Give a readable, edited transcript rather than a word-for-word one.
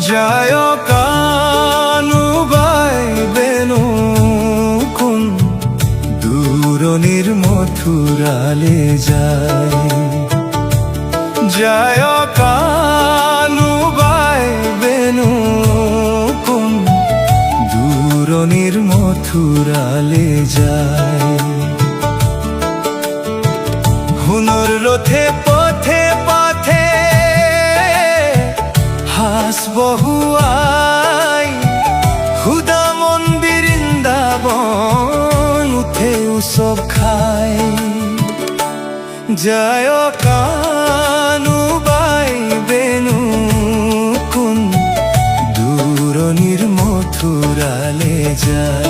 যায় কানু বাইবেনু কোন দূরনির মথুরালে যায় কানু বাইবেনু কোন দূরনির মথুরালে যায়। হুনুর রথে পথে পথে হাস বহুয়াই হুদা মন্দির বৃন্দাবন উঠে উৎসব খায়। যায় কানু বাইবেনু কোন দূরনির মথুরালে যায়।